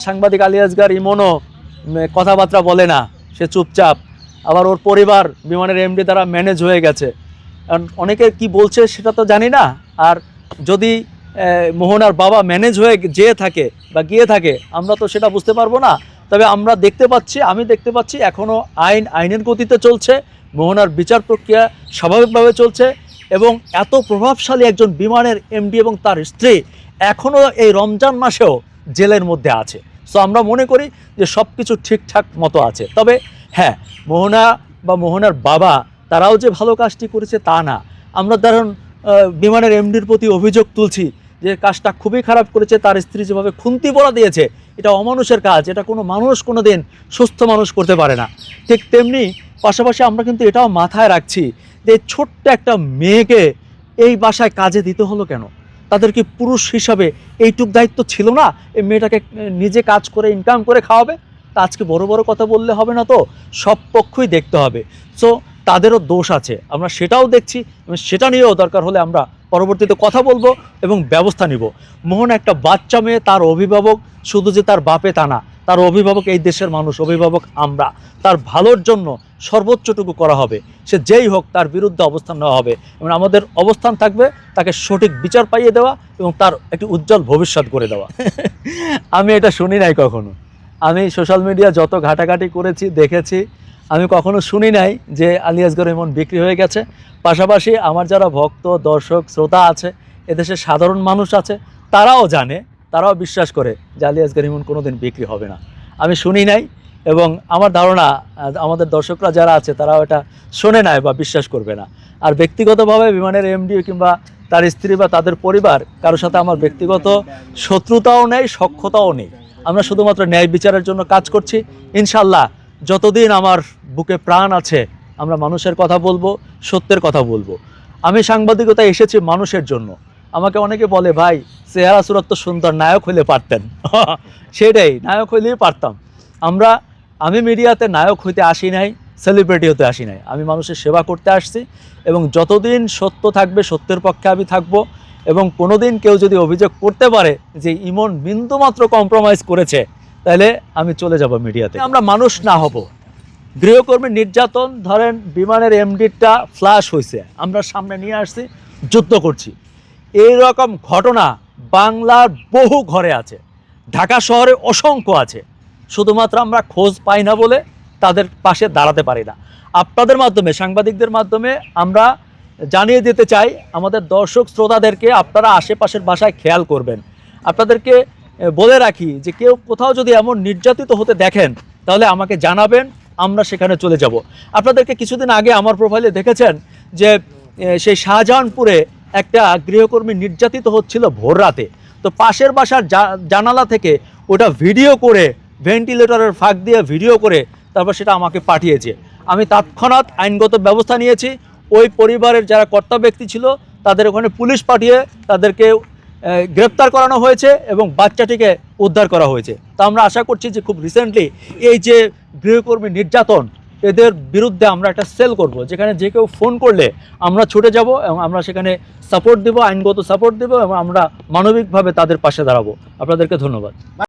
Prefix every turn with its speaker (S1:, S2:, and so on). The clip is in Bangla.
S1: সাংবাদিক আলী আসগার ইমনও কথাবার্তা বলে না, সে চুপচাপ। আবার ওর পরিবার বিমানের এমডি দ্বারা ম্যানেজ হয়ে গেছে। কারণ অনেকে কি বলছে সেটা তো জানি না। আর যদি মোহনার বাবা ম্যানেজ হয়ে যেয়ে থাকে বা গিয়ে থাকে, আমরা তো সেটা বুঝতে পারবো না। তবে আমরা দেখতে পাচ্ছি, আমি দেখতে পাচ্ছি এখনও আইনের গতিতে চলছে। মোহনার বিচার প্রক্রিয়া স্বাভাবিকভাবে চলছে এবং এত প্রভাবশালী একজন বিমানের এমডি এবং তার স্ত্রী এখনও এই রমজান মাসেও জেলের মধ্যে আছে। সো আমরা মনে করি যে সব কিছু ঠিকঠাক মতো আছে। তবে হ্যাঁ, মোহনা বা মোহনার বাবা তারাও যে ভালো কাজটি করেছে তা না। আমরা ধরুন বিমানের এমডির প্রতি অভিযোগ তুলছি যে কাজটা খুবই খারাপ করেছে, তার স্ত্রী যেভাবে খুন্তি পড়া দিয়েছে, এটা অমানুষের কাজ। এটা কোনো মানুষ কোনো দিন সুস্থ মানুষ করতে পারে না। ঠিক তেমনি পাশাপাশি আমরা কিন্তু এটাও মাথায় রাখছি যে ছোট্ট একটা মেয়েকে এই বাসায় কাজে দিতে হলো কেন? তাদের কি পুরুষ হিসাবে এইটুক দায়িত্ব ছিল না? এই মেয়েটাকে নিজে কাজ করে ইনকাম করে খাওয়াবে? তা আজকে বড় বড় কথা বললে হবে না, তো সব পক্ষই দেখতে হবে। সো তাদেরও দোষ আছে, আমরা সেটাও দেখছি এবং সেটা নিয়েও দরকার হলে আমরা পরবর্তীতে কথা বলবো এবং ব্যবস্থা নিব। মোহন একটা বাচ্চা মেয়ে, তার অভিভাবক শুধু যে তার বাপে তা না, তার অভিভাবক এই দেশের মানুষ, অভিভাবক আমরা। তার ভালোর জন্য সর্বোচ্চটুকু করা হবে, সে যেই হোক তার বিরুদ্ধে অবস্থান নেওয়া হবে এবং আমাদের অবস্থান থাকবে তাকে সঠিক বিচার পাইয়ে দেওয়া এবং তার একটি উজ্জ্বল ভবিষ্যৎ করে দেওয়া। আমি এটা শুনি নাই কখনো। আমি সোশ্যাল মিডিয়া যত ঘাটাঘাটি করেছি, দেখেছি, আমি কখনো শুনি নাই যে আলী আসগর ইমন বিক্রি হয়ে গেছে। পাশাপাশি আমার যারা ভক্ত, দর্শক, শ্রোতা আছে, এদেশের সাধারণ মানুষ আছে, তারাও জানে, তারাও বিশ্বাস করে যে আলী আসগর ইমন কোনোদিন বিক্রি হবে না। আমি শুনি নাই এবং আমার ধারণা আমাদের দর্শকরা যারা আছে তারাও এটা শোনে নাই বা বিশ্বাস করবে না। আর ব্যক্তিগতভাবে বিমানের এমডি কিংবা তার স্ত্রী বা তাদের পরিবার কারোর সাথে আমার ব্যক্তিগত শত্রুতাও নেই, সখ্যতাও নেই। আমরা শুধুমাত্র ন্যায় বিচারের জন্য কাজ করছি। ইনশাল্লাহ যতদিন আমার বুকে প্রাণ আছে আমরা মানুষের কথা বলবো, সত্যের কথা বলবো। আমি সাংবাদিকতায় এসেছি মানুষের জন্য। আমাকে অনেকে বলে, ভাই চেহারা সুরত তো সুন্দর, নায়ক হইলে পারতেন। সেটাই, নায়ক হইলেই পারতাম। আমি মিডিয়াতে নায়ক হইতে আসি নাই, সেলিব্রিটি হতে আসি নাই। আমি মানুষের সেবা করতে আসছি এবং যতদিন সত্য থাকবে সত্যের পক্ষে আমি থাকবো। এবং কোনোদিন কেউ যদি অভিযোগ করতে পারে যে ইমন বিন্দুমাত্র কম্প্রোমাইজ করেছে, তাহলে আমি চলে যাব মিডিয়াতে। আমরা মানুষ না হব। গৃহকর্মী নির্যাতন, ধরেন বিমানের এমডিটা ফ্লাশ হয়েছে, আমরা সামনে নিয়ে আসছি, যুদ্ধ করছি। এই রকম ঘটনা বাংলার বহু ঘরে আছে, ঢাকা শহরে অসংখ্য আছে। শুধুমাত্র আমরা খোঁজ পাই না বলে তাদের পাশে দাঁড়াতে পারি না। আপনাদের মাধ্যমে, সাংবাদিকদের মাধ্যমে আমরা জানিয়ে দিতে চাই আমাদের দর্শক শ্রোতাদেরকে, আপনারা আশেপাশের বাসায় খেয়াল করবেন। আপনাদেরকে বলে রাখি যে কেউ কোথাও যদি এমন নির্যাতিত হতে দেখেন তাহলে আমাকে জানাবেন, আমরা সেখানে চলে যাব। আপনাদেরকে কিছুদিন আগে আমার প্রোফাইলে দেখেছেন যে সেই শাহজাহানপুরে একটা গৃহকর্মী নির্যাতিত হচ্ছিল ভোর রাতে। তো পাশের বাসার জানালা থেকে ওটা ভিডিও করে, ভেন্টিলেটরের ফাঁক দিয়ে ভিডিও করে তারপর সেটা আমাকে পাঠিয়েছে। আমি তৎক্ষণাৎ আইনগত ব্যবস্থা নিয়েছি। ওই পরিবারের যারা কর্তা ব্যক্তি ছিল তাদের ওখানে পুলিশ পাঠিয়ে তাদেরকে গ্রেপ্তার করানো হয়েছে এবং বাচ্চাটিকে উদ্ধার করা হয়েছে। তা আমরা আশা করছি যে খুব রিসেন্টলি এই যে গৃহকর্মী নির্যাতন, এদের বিরুদ্ধে আমরা একটা সেল করব, যেখানে যে কেউ ফোন করলে আমরা ছুটে যাব এবং আমরা সেখানে সাপোর্ট দেব, আইনগত সাপোর্ট দেব এবং আমরা মানবিকভাবে তাদের পাশে দাঁড়াবো। আপনাদেরকে ধন্যবাদ।